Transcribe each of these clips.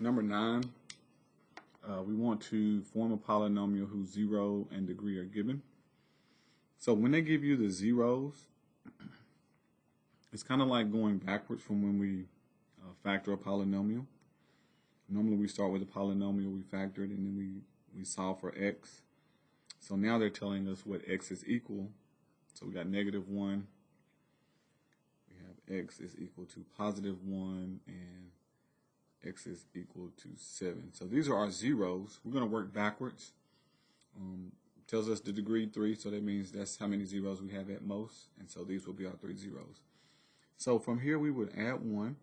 Number 9, we want to form a polynomial whose 0 and degree are given. So when they give you the zeros, it's kind of like going backwards from when we factor a polynomial. Normally we start with a polynomial, we factor it, and then we solve for x. So now they're telling us what x is equal. So we got -1. We have x is equal to +1, and x is equal to 7. So these are our zeros. We're going to work backwards. Tells us the degree 3, so that means that's how many zeros we have at most. And so these will be our 3 zeros. So from here we would add 1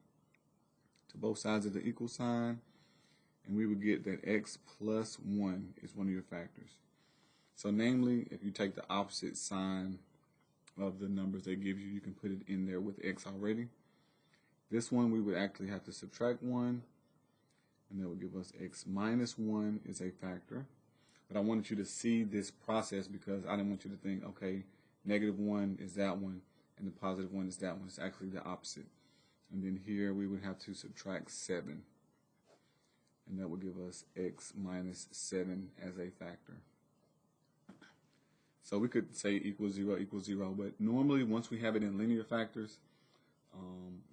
to both sides of the equal sign, and we would get that x plus 1 is one of your factors. So namely, if you take the opposite sign of the numbers they give you, you can put it in there with x already. This one we would actually have to subtract 1, and that would give us x minus 1 is a factor. But I wanted you to see this process because I didn't want you to think, okay, -1 is that one, and the +1 is that one. It's actually the opposite. And then here we would have to subtract 7, and that would give us x minus 7 as a factor. So we could say equals 0, but normally once we have it in linear factors,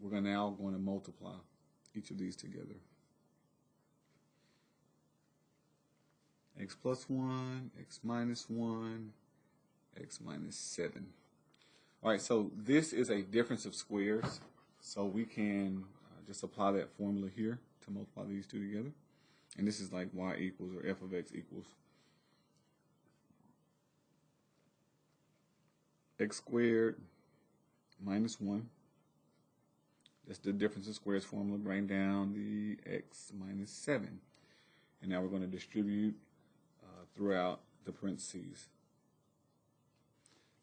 we're now going to multiply each of these together. X plus 1, x minus 1, x minus 7. All right, so this is a difference of squares, so we can just apply that formula here to multiply these two together. And this is like y equals, or f of x equals x squared minus 1. That's the difference of squares formula. Bring down the x minus 7. And now we're going to distribute throughout the parentheses.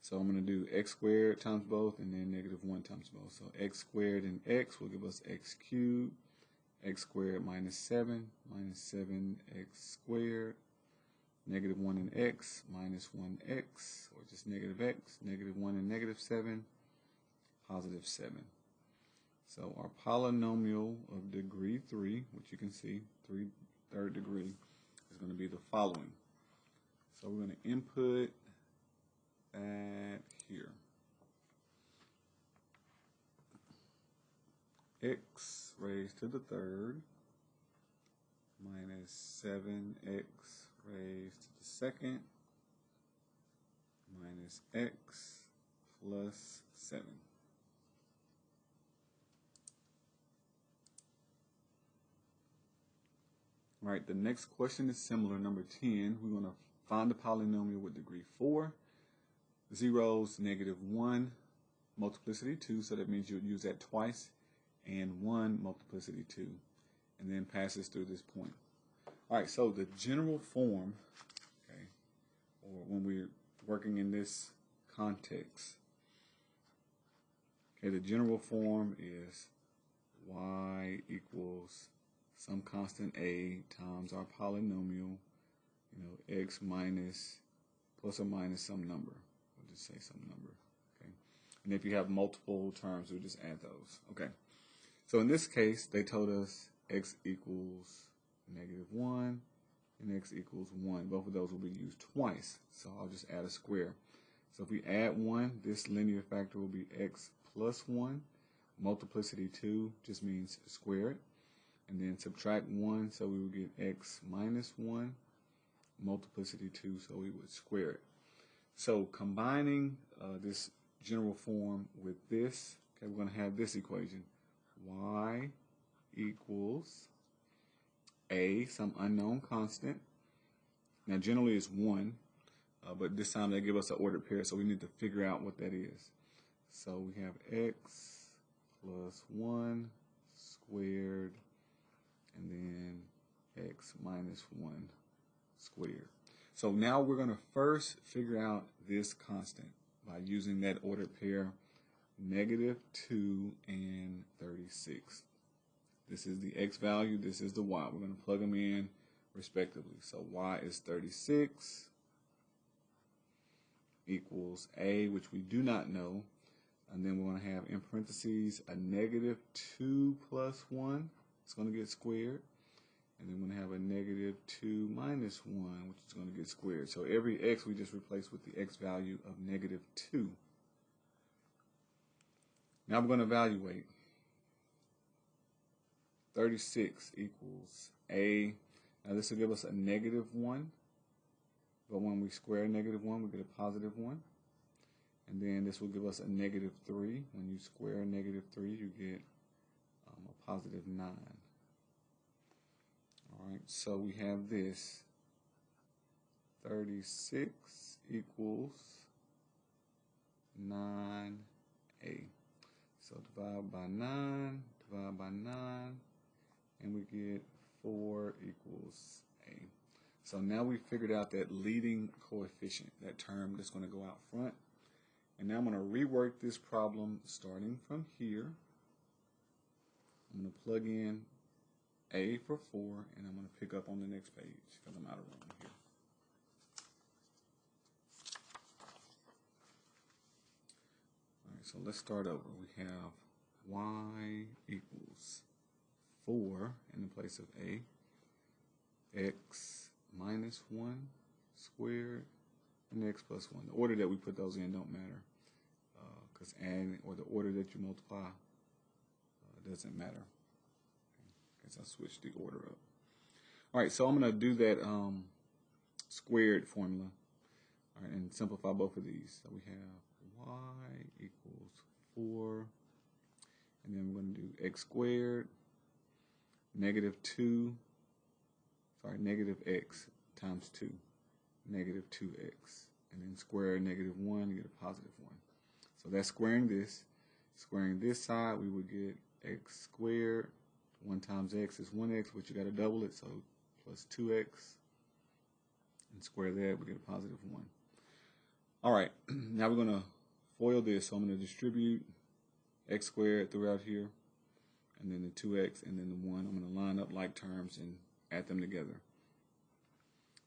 So I'm going to do x squared times both, and then -1 times both. So x squared and x will give us x cubed. X squared minus 7 7x squared. -1 and x minus 1x, or just -x, -1 and -7, +7. So our polynomial of degree 3, which you can see, 3rd degree, is going to be the following. So we're going to input that here. X raised to the 3rd minus 7x raised to the 2nd minus x plus 7. All right, the next question is similar, number 10. We're going to find the polynomial with degree 4. Zeros, -1, multiplicity 2, so that means you would use that twice, and 1 multiplicity 2, and then passes through this point. All right, so the general form, okay, or when we're working in this context, okay, the general form is y equals some constant a times our polynomial, x minus plus or minus some number. We'll just say some number, okay? And if you have multiple terms, we'll just add those, okay? So in this case, they told us x equals -1 and x equals 1. Both of those will be used twice, so I'll just add a square. So if we add 1, this linear factor will be x plus 1. Multiplicity 2 just means square it. And then subtract 1, so we would get x minus 1. Multiplicity 2, so we would square it. So combining this general form with this, okay, we're going to have this equation. Y equals a, some unknown constant. Now generally it's 1, but this time they give us an ordered pair, so we need to figure out what that is. So we have x plus 1 squared, and then x minus 1 squared. So now we're going to first figure out this constant by using that ordered pair, -2 and 36. This is the x value, this is the y. We're going to plug them in respectively. So y is 36 equals a, which we do not know, and then we're going to have in parentheses a -2 plus 1. It's going to get squared. and then we're going to have a negative 2 minus 1, which is going to get squared. So every x we just replace with the x value of negative 2. Now we're going to evaluate. 36 equals a. Now this will give us a negative 1, but when we square negative 1, we get a positive 1. And then this will give us a negative 3. When you square negative 3, you get a positive 9. Alright, so we have this. 36 equals 9a. So divide by 9, and we get 4 equals a. So now we figured out that leading coefficient, that term that's going to go out front. And now I'm going to rework this problem starting from here. I'm going to plug in a for 4, and I'm going to pick up on the next page because I'm out of room here. All right, so let's start over. We have y equals 4 in the place of a, x minus 1 squared, and x plus 1. The order that we put those in don't matter, because adding, or the order that you multiply doesn't matter. Okay, guess I switched the order up. All right, so I'm going to do that squared formula, all right, and simplify both of these. So we have y equals 4, and then we're going to do x squared, negative x times 2, negative 2x, and then square negative 1, you get a positive 1. So that's squaring this. Squaring this side, we would get x squared. 1 times x is 1x, but you got to double it, so plus 2x. And square that, we get a positive 1. All right, now we're going to FOIL this. So I'm going to distribute x squared throughout here, and then the 2x, and then the 1. I'm going to line up like terms and add them together.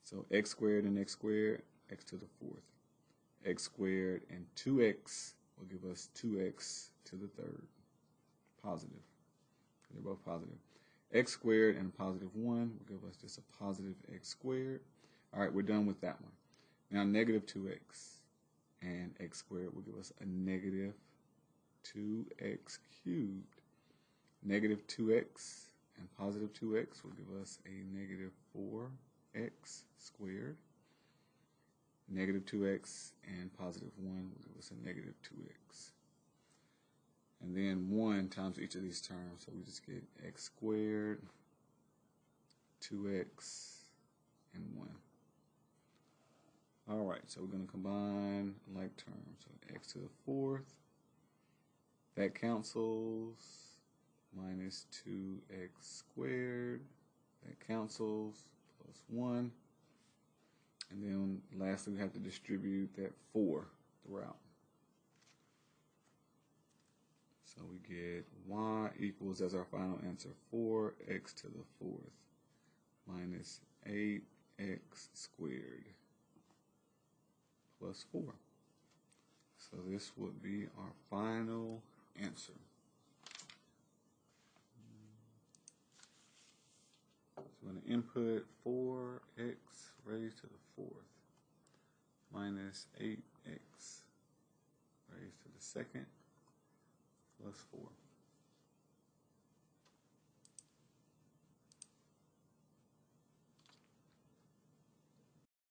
So x squared and x squared, x to the 4th. X squared and 2x will give us 2x to the 3rd. Positive. They're both positive. X squared and a positive 1 will give us just a positive x squared. All right, we're done with that one. Now negative 2x and x squared will give us a negative 2x cubed. Negative 2x and positive 2x will give us a negative 4x squared. Negative 2x and positive 1 will give us a negative 2x. And then 1 times each of these terms, so we just get x squared, 2x, and 1. All right, so we're going to combine like terms. So x to the 4th, that cancels, minus 2x squared, that cancels, plus 1. And then lastly, we have to distribute that 4 throughout. So we get y equals, as our final answer, 4x to the 4th minus 8x squared plus 4. So this would be our final answer. So we're going to input 4x raised to the 4th minus 8x raised to the 2nd plus 4.